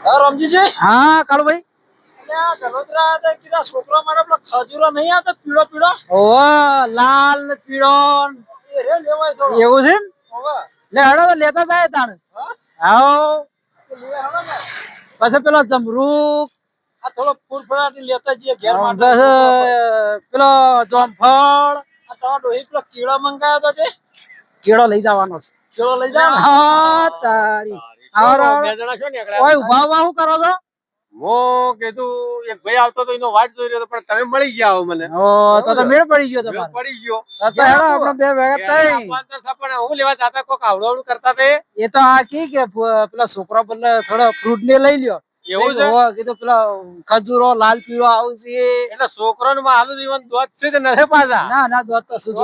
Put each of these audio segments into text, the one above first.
રમજીજી હા કાળુ ભાઈ છોકરા મારા ખજૂરો નહીં આવતો પીળો પીળો લાલ ને પીળો એવું છે લે હેડો તો લેતા જાય તાણ આવો પછી પેલો જમરૂક આ થોડો ફૂલફળાટી લેતા જઈએ ઘેર માટે પેલો જોમફળ આ તમારો ડોહી પેલો કીડો મંગાવ્યો તો તે કેળો લઈ જવાનો છે કીડો લઈ જાવ હા તારી ઓય ઉભા ઉભા શું કરો છો હું કીધું એક ભાઈ આવતો તો એનો વાટ જોઈ રહ્યો હતો પણ તમે મળી ગયા હો મને તો મેળ પડી ગયો તમારે પડી ગયો તો હેડો આપણે બે ભેગા થઈ પણ હું લેવા જાતા કોક આવડવડું કરતા તે એ તો આ કી કે પેલા છોકરા બદલે થોડા ફ્રૂટ ને લઈ લ્યો એવું છે કીધું પેલા ખજૂરો લાલ પીળો આવશે એટલે છોકરો માં હાલું જીવન દોત છે કે નથી પાછા ના ના દોત તો શું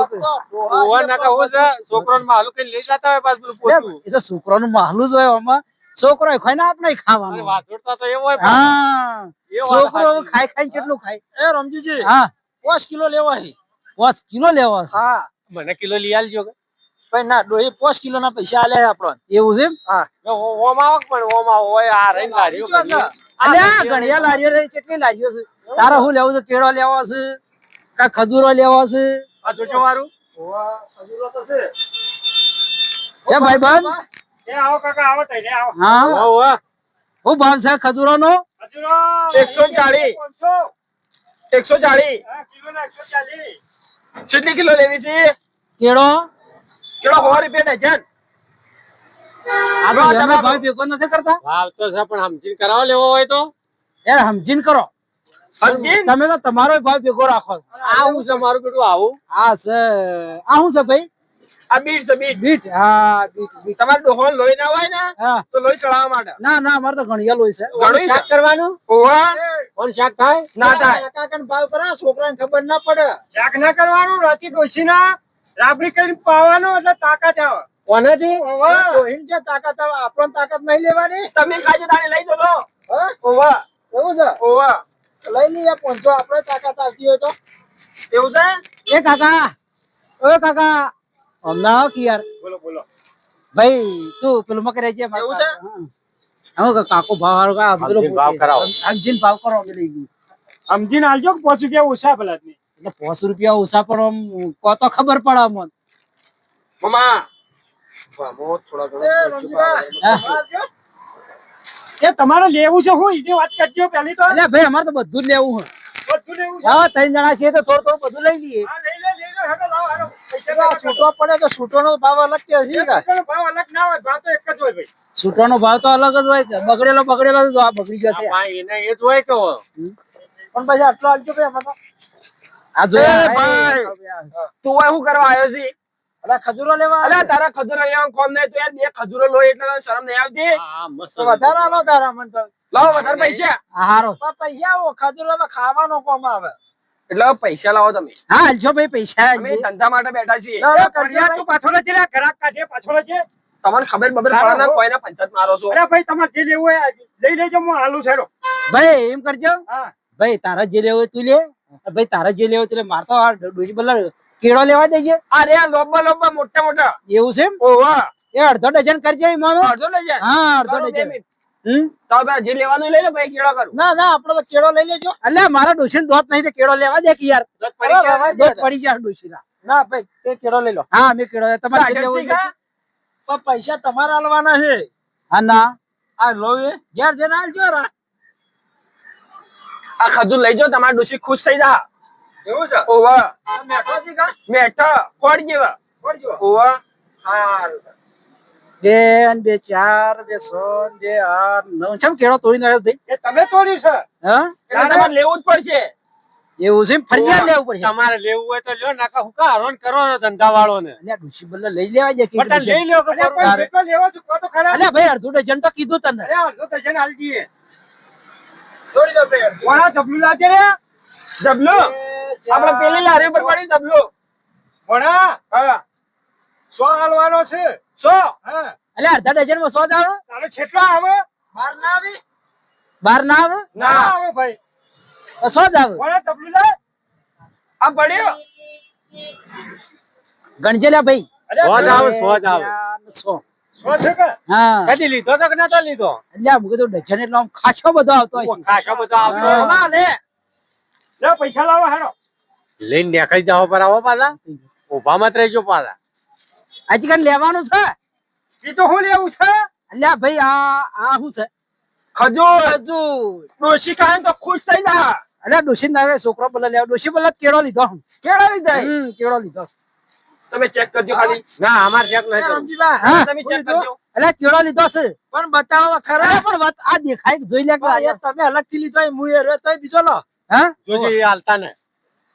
ઓવા ના કહું છે છોકરો માં હાલું કઈ લઈ જતા હોય પાછું પોતું એ તો છોકરો નું માહલું જ હોય આમાં છોકરો ખાય ને આપણે ખાવાનું વાસોડતા તો એવું હોય હા છોકરો ખાઈ ખાઈ કેટલું ખાય એ રમજીજી હા 5 કિલો લેવા હી 5 કિલો લેવા હા મને કિલો લઈ આલજો કે ભાઈ ના ડોહી 5 કિલો ના પૈસા આલે આપણને એવું છે હા ઓમ આવક પણ ઓમ હોય આ રહીને લારીઓ અલ્યા ઘણિયા લારીઓ રહી કેટલી લારીઓ છે તારે શું લેવું છે કેળો લેવો છે કા ખજૂરો લેવો છે આ જોજો વારું ખજૂરો તો છે છે ભાઈ બંધ એ આવો કાકા આવો તઈ આવો હા ઓવા હું ભાવ છે ખજૂરો નો ખજૂરો 140 140 હા કિલો ના 140 કેટલી કિલો લેવી છે કેળો કિલો 100 રૂપિયા ડઝન આ તો તમે ભાવ ભેગો નથી કરતા ભાવ તો છે પણ સમજીને કરાવો લેવો હોય તો યાર સમજીને કરો સમજીને તમે તો તમારો ભાવ ભેગો રાખો આ હું છે મારું બેટું આવું આ છે આ શું છે ભાઈ આ બીટ છે બીટ બીટ હા બીટ તમારે ડોહોન લોહી ના હોય ને હા તો લોહી ચડાવવા માટે ના ના અમારે તો ઘણિયા લોહી છે ઘણું શાક કરવાનું ઓવા કોણ શાક થાય ના થાય કાકાને ભાવ કરા છોકરાને ખબર ના પડે શાક ના કરવાનું રાતી ડોસી ના રાબડી કરીને પાવાનું એટલે તાકાત આવે કોનાથી ડોહીન છે તાકાત આવે આપણને તાકાત નહીં લેવાની તમે ખાજો તાણે લઈ જજો ઓવા એવું છે ઓવા લઈ લઈએ 500 આપણે તાકાત આવતી હોય તો એવું છે એ કાકા ઓ કાકા હમણાં કે યાર બોલો બોલો ભાઈ તું પેલું મકરે છે એવું છે? હું કાકો ભાવ હારો કા સમજીને ભાવ કરાવો. સમજીને ભાવ કરો અમે લઈ ગયું સમજીને આલજો કે 5 રૂપિયા ઓછા ભલા જ એટલે 5 રૂપિયા ઓછા પણ આમ કો તો ખબર પડે અમને મમ્મા એ તમારે લેવું છે હું ઈની વાત કરજો પહેલી તો એટલે ભાઈ અમારે તો બધું જ લેવું છે બધું લેવું છે હા 3 જણા છીએ તો થોડું થોડું બધું લઈ લઈએ હા લઈ લે હેડો લાવો હેડો છૂટો પડે તો છૂટોનો ભાવ અલગ કે હશે કે પૈસાનો ભાવ અલગ ના હોય ભાવ તો એક જ હોય ભાઈ છૂટવાનો ભાવ તો અલગ જ હોય છે બગડેલો તો આ બગડી જશે એને એ જ હોય કે પણ પછી આટલો આલજો ભાઈ અમારે આ જો એ ભાઈ. તું હોય શું કરવા આવ્યો છે અલા ખજૂરો લેવા અલા તારા ખજૂરો લેવા કોમ નહીં તો યાર બે ખજૂરો લો એટલે તને શરમ નહીં આવતી હા મસ્ત તો વધારે આલો તારા મન તો લાવો વધારે પૈસા હારો પણ પૈસા ઓ ખજૂરો તો ખાવાનો કોમ આવે એટલે પૈસા લાવો તમે હા હાલજો ભાઈ પૈસા અમે ધંધા માટે બેઠા છીએ ફરિયાદ તું પાછો નથી લે ઘરાક કાઢે પાછો નથી તમને ખબર પડે ના કોઈના પંચાયત મારો છો અરે ભાઈ તમારે જે લેવું હોય લઈ લેજો હું હાલું છેડો ભાઈ એમ કરજો હા ભાઈ તારા જે લેવો તું લે ભાઈ તારા જે લેવો તું મારતો આ ડોજી બલ્લા કેળો લેવા દેજે અરે આ લોબા લોબા મોટા મોટા એવું છે એમ ઓવા એ અડધો ડઝન કરજે માનો અડધો લઈ જાય હા અડધો ડઝન તો ભાઈ જે લેવાનું લઈ લે ભાઈ કેળો કરું ના ના આપણે તો કેળો લઈ લેજો અલ્યા મારા ડોશી દોત નહીં તો કેળો લેવા દે કે યાર દોત પડી જાય ડોશી ના ના ભાઈ તે કેળો લઈ લો હા મેં કેળો તમારે જે લેવું હોય. પણ પૈસા તમારે આલવાના છે હા ના આ લો એ ઘેર જઈને આલજો રા આ ખજૂર લઈ જાઓ તમારા ડોશી ખુશ થઈ જા એવું છે ઓવા મેઠો છે કા મેઠો કોડ જેવા ઓવા હા બેન બે ચાર બે સોન બે આઠ નવ ચમ કેળો તોડીને આવ્યો ભાઈ એ તમે તોડ્યું છે હા એટલે તમારે લેવું જ પડશે એવું છે ફરિયાદ લેવું પડશે તમારે લેવું હોય તો લ્યો નાકા હુકા હરોન કરો ધંધા વાળો ને અલ્યા ડોશી બલ્લા લઈ લેવા દે કે બટા લઈ લ્યો કે કેટલો લેવો છો કહો તો ખરા અલ્યા ભાઈ અડધું ડઝન તો કીધું તને અરે અડધો ડઝન આલ દઈએ તોડી દો ભાઈ કોણા જબલું લાગે રે જબલો આપણે પેલી લારી પર પડી જબલો કોણા હા 100 આલવાનો છે 100 હા અલ્યા અડધા ડઝન માં 100 જ આવે તારે છેટલો આવે બાર ના આવી બાર ના આવે ના આવે ભાઈ તો 100 જ આવે કોણા જબલું લે આ પડ્યો ગણજે લ્યા ભાઈ અરે સો જ આવે, 100 જ આવે 100 સો છે કે હા કદી લીધો તો કે નતો લીધો એટલે આ મુકે તો ડઝન એટલે આમ ખાસો બધો આવતો હોય છે. ખાસો બધો આવતો હા. મોમા લે લે પૈસા લાવો હેડો લઈને નીકળી જાવ પર આવો પાછા ઉભા મત રહેજો પાછા આજકાલ લેવાનું છે એ તો હું લેવું છે અલ્યા ભાઈ આ શું છે ખજૂર હજુ ડોશી કહે તો ખુશ થઈ જા અલ્યા ડોશી ના છોકરો બોલા લેવા ડોશી બોલા કેળો લીધો કેળા લીધા કેળો લીધો તમે ચેક કરજો ખાલી ના અમાર ચેક નહીં કરવું. હા તમે ચેક કરજો અલ્યા કેળો લીધો છે પણ બતાવો ખરા અરે પણ વાત આ દેખાય કે જોઈ લે કે યાર તમે અલગ થી લીધો હું એ રહ્યો તોય બીજો લો હા જોજે એ હાલતા ને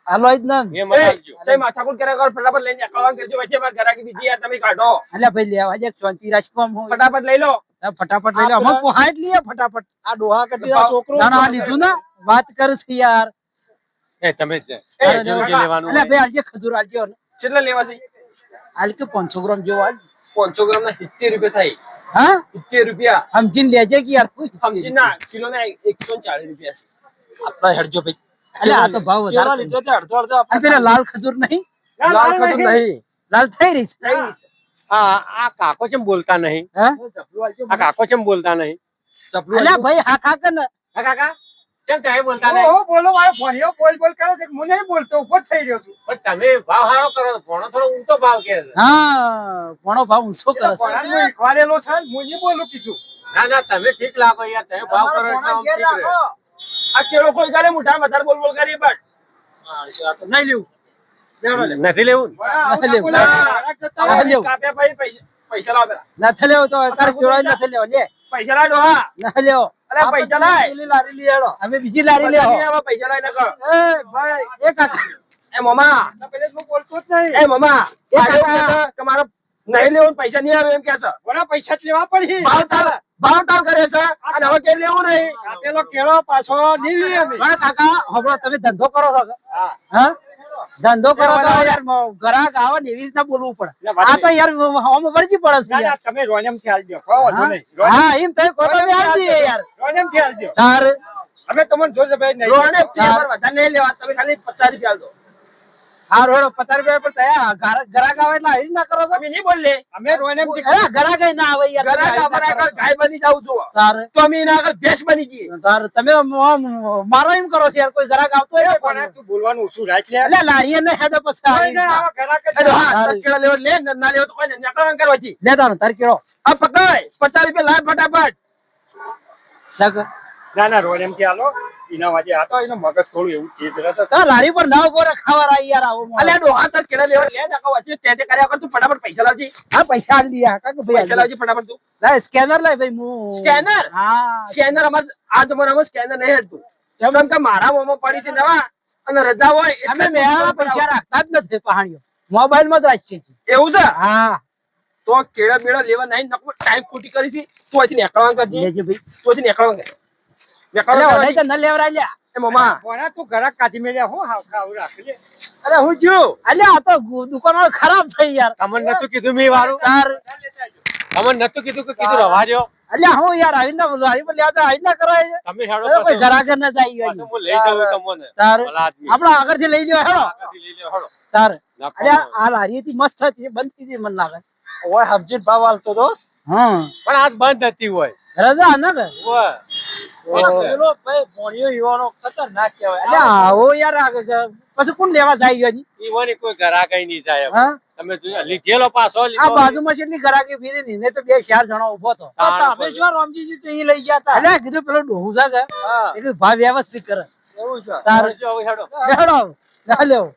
હાલો જ ને એ મત આવજો તઈ માથાકૂટ કર્યા કર ફટાફટ લઈને અકાઉન્ટ કરજો વચ્ચે માર ઘરાકી બીજી યાર તમે કાઢો અલ્યા ભાઈ લેવા જે શાંતિ રાજકોમ હોય ફટાફટ લઈ લો ફટાફટ લઈ લો અમે પોહાય જ લઈએ ફટાફટ આ ડોહા કદી આ છોકરો ના ના લીધું ને વાત કર છે યાર એ તમે જ એ, જોજે લેવાનું અલ્યા ભાઈ આજે ખજૂર આજે કેટલા લેવા છે હાલ કે 500 ગ્રામ જેવો આજ 500 ગ્રામ ના 70 રૂપિયા થાય હા 70 રૂપિયા સમજીને લેજે કે યાર સમજી ના કિલો ના 140 રૂપિયા છે આપડા હેડજો ભાઈ અલ્યા આ તો ભાવ કેળા વધારે લીધો તો અડધો અડધો અને પેલા લાલ ખજૂર નહીં લાલ ખજૂર નહીં લાલ થઈ રહી છે થઈ છે. આ કાકો ચમ બોલતા નહીં હા ચપલું આલજો. આ કાકો ચમ બોલતા નહીં ચપલું અલ્યા આલજો. ભાઈ હા ખા કે ને હા કાકા કેમ તમે બોલતા ઓહો, નહીં બોલો મારો ફોનિયો બોલ કરે છે હું નહીં બોલતો ઉભો થઈ રહ્યો છું પણ તમે ભાવ હારો કરો છો ભણો થોડો ઊંચો ભાવ કે છે. હા ઘણો ભાવ ઊંચો કરે છે ભણાને હું શીખવાડેલો છે હું નહીં બોલું કીધું ના ના તમે ઠીક લાગો યાર તમે ભાવ કરો એટલે આમ ઠીક રહે. આ કેળો કોઈ કરે મોઢા વધારે બોલ બોલ કરી બટ નહીં લેવું નથી લેવું ને? નથી લેવું. તમે નથી લેવું. કાપ્યા પછી પૈસા લાવો પેલા. નથી લેવો તો તાર કેળો નથી લેવો લે પૈસા લાવ ડોહા નથી લેવો અરે પૈસા લાય લારી લઈ આવો અમે બીજી લારી લેવો પૈસા લાય નકર એ ભાઈ એ કાકા એ મમા પેલે હું બોલતો જ નહીં એ મમા એ આ એવું કાકા. કહે છે કે મારો નહીં લેવું ને પૈસા નહીં આવે એમ કે છે બરા પૈસા જ લેવા પડી ભાવ તાલ કરે છે અને હવે કે લેવું નહીં પેલો કેળો પાછો નહીં લઈએ અમે પણ કાકા હમણાં તમે ધંધો કરો છો કે? હા. હા ધંધો કરો તો બરાબર. યાર ગ્રાહક આવે ને એવી રીતના બોલવું પડે એટલે વાત આ તો યાર હમ વળજી પડે છે ના, યાર. ના, તમે રોનેમ થી આલજો કહો વાંધો હા? નહીં. રોનેમ- હા એમ તમે કોઈ તમે આલ દઈએ યાર રોનેમ થી આલજો તાર અમે તમને જોજો ભાઈ નહીં રોહને અમારે વધારે નહીં લેવા તમે ખાલી 50 રૂપિયા આલજો હા રોડ 50 રૂપિયા પર તયા ગ્રાહક આવે એટલે આવી ના કરો છો તમે નહીં બોલે અમે રોનેમ થી અરે ગ્રાહક ના આવે યાર ઘરે અમારા આગળ ગાય બની જાવ છું તાર તો અમે એના આગળ ભેંસ બની જઈએ તાર તમે મારો એમ કરો છો યાર કોઈ ગ્રાહક આવતો હોય પણ આ તું બોલવાનું ઓછું રાખ લે એટલે લારીએ ને હેડો પછી કોઈ આવી ના, રીતના. આવા ઘરાક જ અરે હા સારું. તરકેડા લેવો લે ના લેવો તો કોઈ ને નકળાં કરવાથી લેતા ને તાર કેળો આ પકડ 50 રૂપિયા લાય ફટાફટ સગ ના ના રોનેમ થી આલો એના વાજે આ તો એનો મગજ થોડું એવું ચીજ રહેશે તો લારી પર ના ઉભો રે ખાવા રાઈ યાર આવો મોણસ. અલ્યા ડોહા તરકેડા લેવા લે નકા વચ્ચે તે કર્યા કર તું ફટાફટ પૈસા લાવજી હા પૈસા આલી યાર કાકા ભાઈ પૈસા લાવજી ફટાફટ તું લાય સ્કેનર લાય ભાઈ હું સ્કેનર હા સ્કેનર અમાર આ જમાનામાં સ્કેનર નહીં હેડતું કેમ કે મારા મોમાં પડી છે નવા અને રજા હોય અમે એટલે મેળા પૈસા રાખતા જ નથી પહાણીઓ મોબાઈલ માં જ રાખીએ છીએ એવું છે હા તો કેળા બેડા લેવા નહીં નકો ટાઈમ ખોટી કરી છે તું અહીંથી નીકળવા કરજે લેજે ભાઈ તું અહીંથી નીકળવા કર અરે નીકળવા નહીં તો ન લેવરાય લ્યા એ મમ્મા કોના તું ઘરાક કાઢી મેલ્યા હું હાવ ખાવ રાખી લે અરે હું જ્યું અલ્યા આ તો દુકાન વાળો ખરાબ થઈ યાર તમને નતું કીધું મેં વારું તાર તમને નતું કીધું કે કીધું રવા દ્યો અલ્યા હું યાર આવી ના લારી પર લેવા તો આવી ના કરાય છે તમે હેડો અરે કોઈ પાછો. ઘરાક ના જાય પાછો હું લઈ જાઉં તમને તાર ભલા આદમી. આપડે આગળ થી લઈ લ્યો હેડો આગળથી લઈ લ્યો, હેડો. તાર નાખો. અલ્યા આ લારી હતી મસ્ત હતી બંધ કીધી મને લાગે ઓય હબજી ભાવ આલતો તો હા પણ આજ બંધ હતી હોય રજા ન કે ઓય. પેલો ભાઈ ભણ્યો યુવાનો ખતરનાક કહેવાય અલ્યા આવો યાર પછી કોણ લેવા જાય ગયો જી? ઈ વાની કોઈ ઘરાક ય નહીં જાય હવે. હા તમે જોયો લીધેલો પાછો આ લીધો બાજુમાં કેટલી ગરાકી ફીરી ની ને તો બે ચાર જણા ઉભો તો તમે જો રામજીજી તો અહીં લઈ ગયા હતા અલ્યા કીધું પેલો ડોહું છે કે હા એ કીધું ભાવ વ્યવસ્થિત કરે એવું છે તાર જો હવે હેડો હેડો ના લેવો